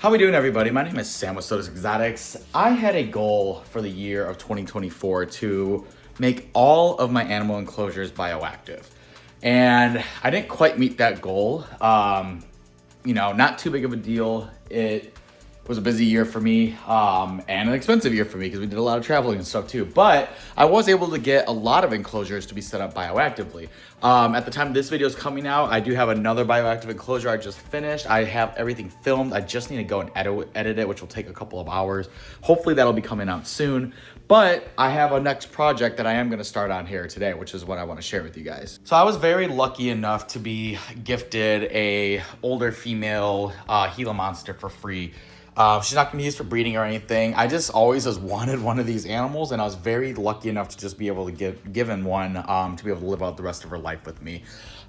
How we doing, everybody? My name is Sam with Sota's Exotics. I had a goal for the year of 2024 to make all of my animal enclosures bioactive. And I didn't quite meet that goal. Not too big of a deal. It was a busy year for me and an expensive year for me because we did a lot of traveling and stuff too. But I was able to get a lot of enclosures to be set up bioactively. At the time this video is coming out, I do have another bioactive enclosure I just finished. I have everything filmed. I just need to go and edit it, which will take a couple of hours. Hopefully that'll be coming out soon. But I have a next project that I am going to start on here today, which is what I want to share with you guys. So I was very lucky enough to be gifted a older female Gila Monster for free. She's not gonna be used for breeding or anything. I just always has wanted one of these animals, and I was very lucky enough to just be able to given one to be able to live out the rest of her life with me.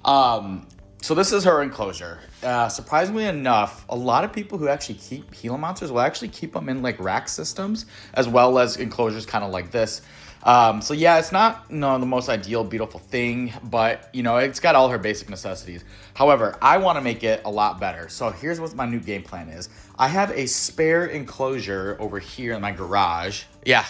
So this is her enclosure. Surprisingly enough, a lot of people who actually keep Gila Monsters will actually keep them in like rack systems as well as enclosures kind of like this. So yeah, it's not the most ideal, beautiful thing, but it's got all her basic necessities. However, I want to make it a lot better. So here's what my new game plan is. I have a spare enclosure over here in my garage. Yeah,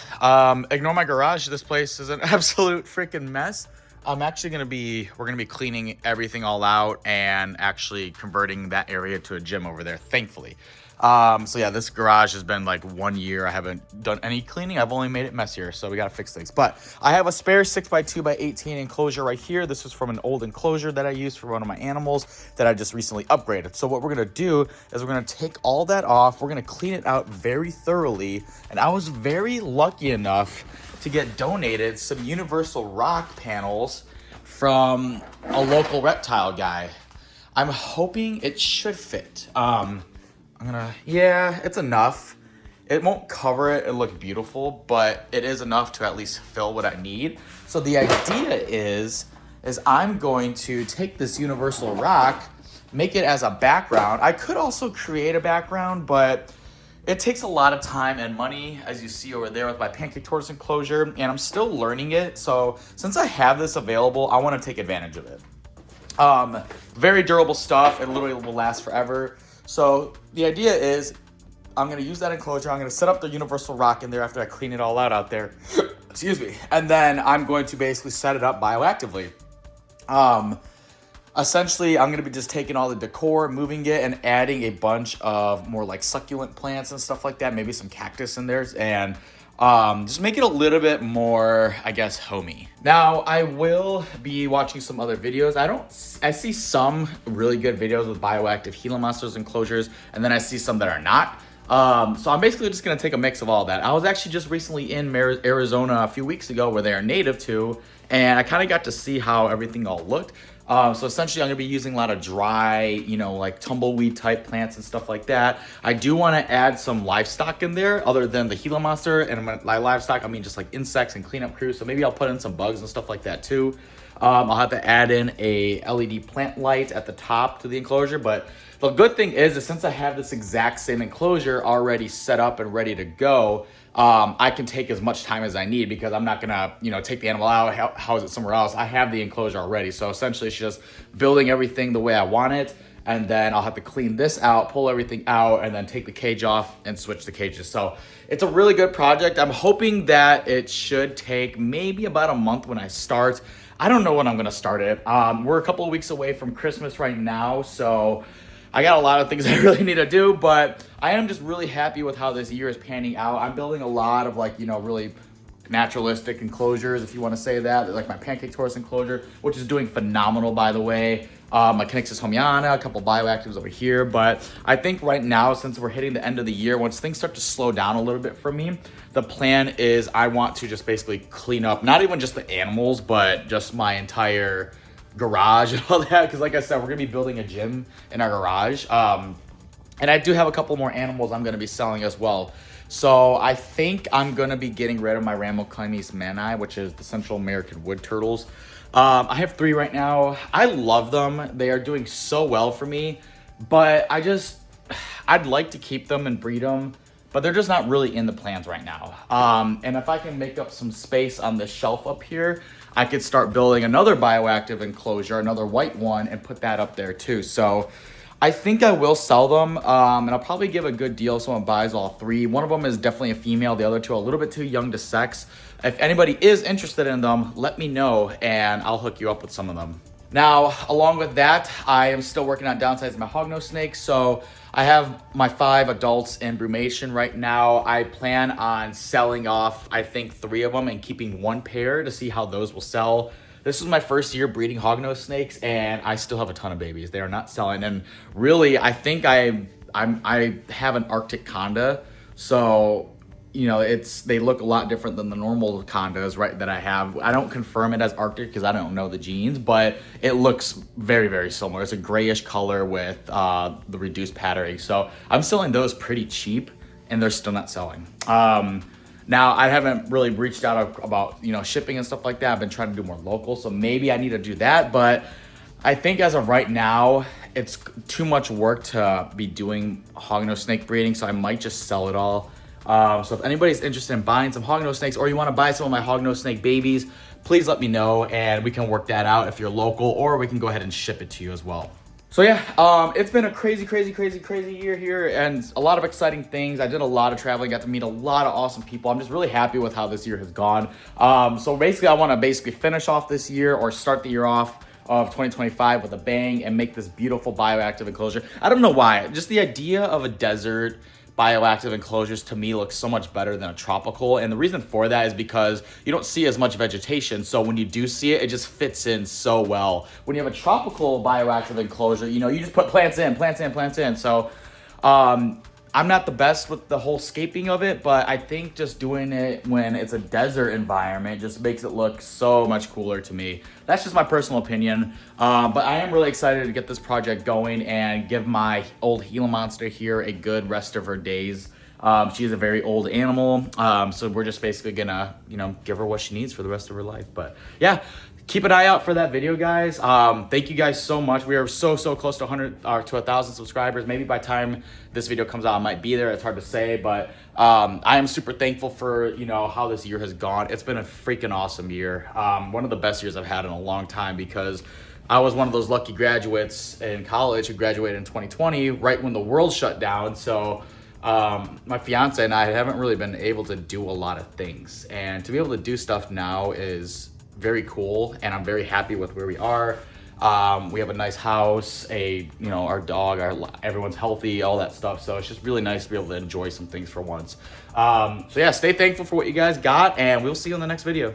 ignore my garage. This place is an absolute freaking mess. We're gonna be cleaning everything all out and actually converting that area to a gym over there, thankfully. So yeah, this garage has been like 1 year. I haven't done any cleaning. I've only made it messier, so we gotta fix things. But I have a spare 6x2x18 enclosure right here. This is from an old enclosure that I used for one of my animals that I just recently upgraded. So what we're gonna do is we're gonna take all that off. We're gonna clean it out very thoroughly. And I was very lucky enough to get donated some universal rock panels from a local reptile guy. I'm hoping it should fit. Yeah, it's enough. It won't cover it and look beautiful, but it is enough to at least fill what I need. So the idea is I'm going to take this universal rock, make it as a background. I could also create a background, but it takes a lot of time and money, as you see over there with my pancake tortoise enclosure, and I'm still learning it. So since I have this available, I want to take advantage of it. Very durable stuff. It literally will last forever. So the idea is I'm going to use that enclosure. I'm going to set up the universal rock in there after I clean it all out there. Excuse me. And then I'm going to basically set it up bioactively. Essentially, I'm going to be just taking all the decor, moving it, and adding a bunch of more like succulent plants and stuff like that. Maybe some cactus in there, and just make it a little bit more, I guess, homey. Now, I will be watching some other videos. I see some really good videos with bioactive Gila Monsters enclosures, and then I see some that are not. So I'm basically just going to take a mix of all that. I was actually just recently in Arizona a few weeks ago where they are native to, and I kind of got to see how everything all looked. So essentially I'm going to be using a lot of dry, like tumbleweed type plants and stuff like that. I do want to add some livestock in there other than the Gila Monster, and by livestock, I mean just like insects and cleanup crews. So maybe I'll put in some bugs and stuff like that too. I'll have to add in a LED plant light at the top to the enclosure, but the good thing is since I have this exact same enclosure already set up and ready to go, I can take as much time as I need because I'm not gonna, take the animal out, house it somewhere else. I have the enclosure already. So essentially it's just building everything the way I want it. And then I'll have to clean this out, pull everything out, and then take the cage off and switch the cages. So it's a really good project. I'm hoping that it should take maybe about a month when I start. I don't know when I'm gonna start it. We're a couple of weeks away from Christmas right now. So I got a lot of things I really need to do, but I am just really happy with how this year is panning out. I'm building a lot of really naturalistic enclosures, if you want to say that, like my pancake tortoise enclosure, which is doing phenomenal, by the way. My Connexus homiana, a couple bioactives over here. But I think right now, since we're hitting the end of the year, once things start to slow down a little bit for me, the plan is I want to just basically clean up, not even just the animals, but just my entire garage and all that, because like I said, we're gonna be building a gym in our garage, and I do have a couple more animals I'm gonna be selling as well. So I think I'm gonna be getting rid of my Rhamnochlonis mani, which is the Central American wood turtles. I have 3 right now. I love them. They are doing so well for me, but I'd like to keep them and breed them, but they're just not really in the plans right now. And if I can make up some space on the shelf up here, I could start building another bioactive enclosure, another white one, and put that up there too. So I think I will sell them, and I'll probably give a good deal if someone buys all three. One of them is definitely a female. The other two are a little bit too young to sex. If anybody is interested in them, let me know, and I'll hook you up with some of them. Now, along with that, I am still working on downsizing my hognose snakes. So I have my 5 adults in brumation right now. I plan on selling off, I think, 3 of them and keeping 1 pair to see how those will sell. This is my first year breeding hognose snakes, and I still have a ton of babies. They are not selling, and really, I think I have an Arctic conda, so you know they look a lot different than the normal condas, right? That I have. I don't confirm it as Arctic because I don't know the genes, but it looks very, very similar. It's a grayish color with the reduced patterning, so I'm selling those pretty cheap, and they're still not selling. Now, I haven't really reached out about, shipping and stuff like that. I've been trying to do more local, so maybe I need to do that. But I think as of right now, it's too much work to be doing hognose snake breeding, so I might just sell it all. So if anybody's interested in buying some hognose snakes, or you want to buy some of my hognose snake babies, please let me know, and we can work that out if you're local, or we can go ahead and ship it to you as well. So yeah, it's been a crazy year here, and a lot of exciting things. I did a lot of traveling, got to meet a lot of awesome people. I'm just really happy with how this year has gone. So basically, I want to finish off this year, or start the year off of 2025 with a bang, and make this beautiful bioactive enclosure. I don't know why, just the idea of a desert bioactive enclosures to me looks so much better than a tropical, and the reason for that is because you don't see as much vegetation, so when you do see it, it just fits in so well. When you have a tropical bioactive enclosure, you just put plants in. So I'm not the best with the whole scaping of it, but I think just doing it when it's a desert environment just makes it look so much cooler to me. That's just my personal opinion, but I am really excited to get this project going and give my old Gila monster here a good rest of her days. She's a very old animal, so we're just basically gonna, give her what she needs for the rest of her life. But yeah, keep an eye out for that video, guys. Thank you guys so much. We are so close to 100 or to 1,000 subscribers. Maybe by the time this video comes out, I might be there. It's hard to say, but I am super thankful for how this year has gone. It's been a freaking awesome year. One of the best years I've had in a long time, because I was one of those lucky graduates in college who graduated in 2020, right when the world shut down. So my fiance and I haven't really been able to do a lot of things, and to be able to do stuff now is very cool, and I'm very happy with where we are. We have a nice house, our dog, everyone's healthy, all that stuff. So it's just really nice to be able to enjoy some things for once. So yeah, stay thankful for what you guys got, and we'll see you in the next video.